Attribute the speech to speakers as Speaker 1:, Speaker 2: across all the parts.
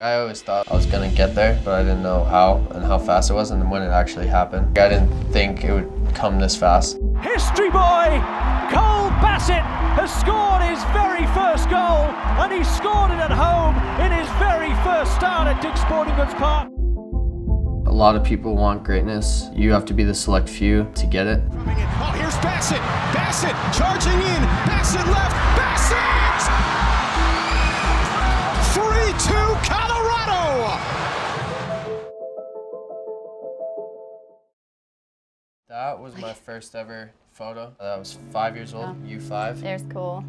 Speaker 1: I always thought I was gonna get there, but I didn't know how and how fast it was and when it actually happened. I didn't think it would come this fast.
Speaker 2: History boy, Cole Bassett has scored his very first goal, and he scored it at home in his very first start at Dick's Sporting Goods Park.
Speaker 1: A lot of people want greatness. You have to be the select few to get it.
Speaker 3: Oh, here's Bassett. Bassett charging in. Bassett left. Bassett! 3-2 Colorado!
Speaker 1: That was my first ever photo. I was 5 years old, U5.
Speaker 4: There's cool.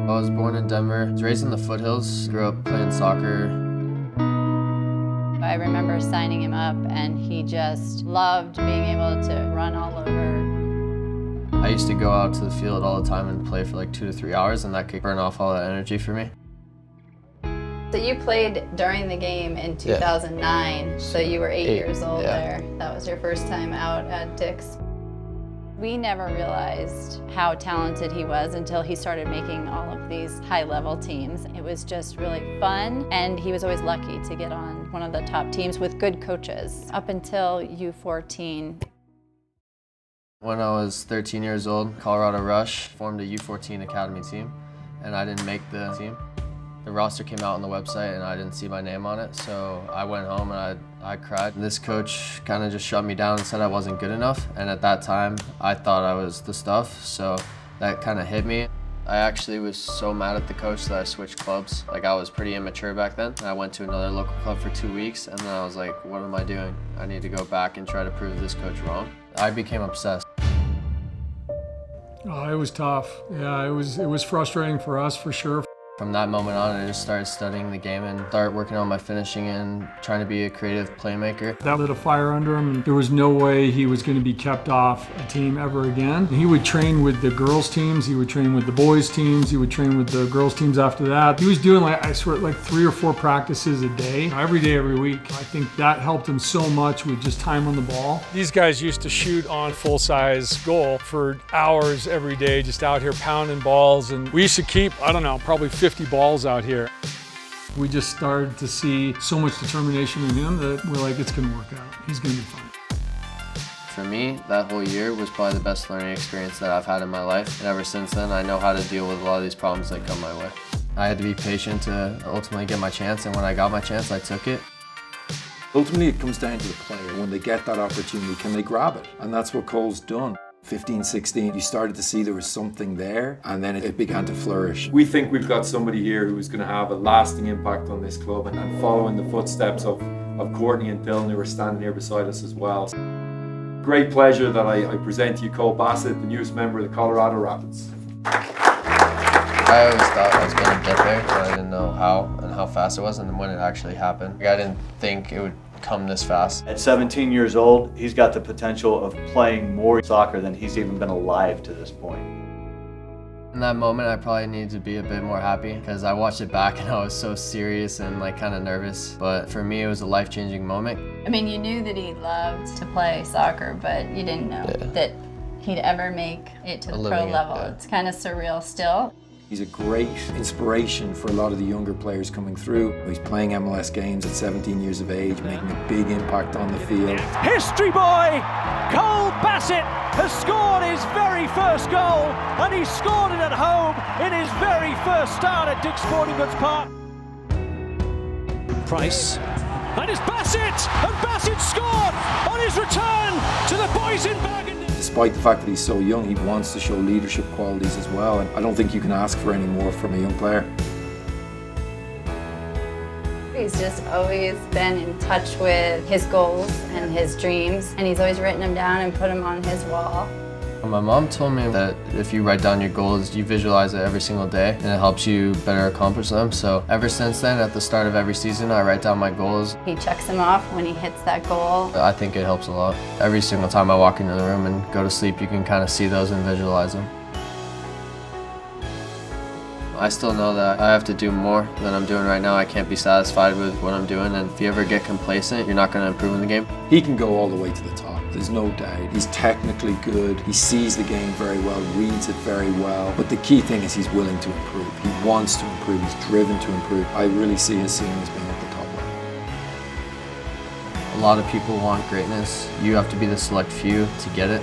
Speaker 1: I was born in Denver. I was raised in the foothills. Grew up playing soccer.
Speaker 4: I remember signing him up, and he just loved being able to run all over.
Speaker 1: I used to go out to the field all the time and play for like 2 to 3 hours, and that could burn off all that energy for me.
Speaker 4: So you played during the game in 2009, so you were 8 years old there. That was your first time out at Dick's. We never realized how talented he was until he started making all of these high-level teams. It was just really fun, and he was always lucky to get on one of the top teams with good coaches up until U14.
Speaker 1: When I was 13 years old, Colorado Rush formed a U14 academy team, and I didn't make the team. The roster came out on the website and I didn't see my name on it, so I went home and I cried. This coach kind of just shut me down and said I wasn't good enough, and at that time I thought I was the stuff, so that kind of hit me. I actually was so mad at the coach that I switched clubs. Like, I was pretty immature back then. I went to another local club for 2 weeks, and then I was like, what am I doing? I need to go back and try to prove this coach wrong. I became obsessed.
Speaker 5: Oh, it was tough. Yeah, it was frustrating for us, for sure.
Speaker 1: From that moment on, I just started studying the game and started working on my finishing and trying to be a creative playmaker.
Speaker 5: That lit a fire under him, and there was no way he was going to be kept off a team ever again. He would train with the girls' teams, he would train with the boys' teams, he would train with the girls' teams after that. He was doing, like, I swear, like 3 or 4 practices a day, every day, every week. I think that helped him so much with just time on the ball. These guys used to shoot on full-size goal for hours every day, just out here pounding balls, and we used to keep, I don't know, probably 50 balls out here. We just started to see so much determination in him that we're like, it's going to work out. He's going to be fine.
Speaker 1: For me, that whole year was probably the best learning experience that I've had in my life. And ever since then, I know how to deal with a lot of these problems that come my way. I had to be patient to ultimately get my chance, and when I got my chance, I took it.
Speaker 6: Ultimately, it comes down to the player. When they get that opportunity, can they grab it? And that's what Cole's done. 15, 16, you started to see there was something there, and then it began to flourish.
Speaker 7: We think we've got somebody here who's going to have a lasting impact on this club, and following the footsteps of Courtney and Dylan, who are standing here beside us as well. Great pleasure that I present to you Cole Bassett, the newest member of the Colorado Rapids.
Speaker 1: I always thought I was going to get there, but I didn't know how and how fast it was and when it actually happened. I didn't think it would come this fast.
Speaker 8: At 17 years old, he's got the potential of playing more soccer than he's even been alive to this point.
Speaker 1: In that moment, I probably needed to be a bit more happy because I watched it back and I was so serious and like kind of nervous. But for me, it was a life-changing moment.
Speaker 4: I mean, you knew that he loved to play soccer, but you didn't know that he'd ever make it to the pro level. It's kind of surreal still.
Speaker 6: He's a great inspiration for a lot of the younger players coming through. He's playing MLS games at 17 years of age, making a big impact on the field.
Speaker 2: History boy, Cole Bassett has scored his very first goal, and he scored it at home in his very first start at Dick's Sporting Goods Park. Price, and it's Bassett, and Bassett scored on his return to the boys in Bergen.
Speaker 6: Despite the fact that he's so young, he wants to show leadership qualities as well, and I don't think you can ask for any more from a young player.
Speaker 4: He's just always been in touch with his goals and his dreams, and he's always written them down and put them on his wall.
Speaker 1: My mom told me that if you write down your goals, you visualize it every single day and it helps you better accomplish them. So ever since then, at the start of every season, I write down my goals.
Speaker 4: He checks them off when he hits that goal.
Speaker 1: I think it helps a lot. Every single time I walk into the room and go to sleep, you can kind of see those and visualize them. I still know that I have to do more than I'm doing right now. I can't be satisfied with what I'm doing, and if you ever get complacent, you're not going to improve in the game.
Speaker 6: He can go all the way to the top, there's no doubt. He's technically good, he sees the game very well, reads it very well, but the key thing is he's willing to improve. He wants to improve, he's driven to improve. I really see his ceiling as being at the top level.
Speaker 1: A lot of people want greatness. You have to be the select few to get it.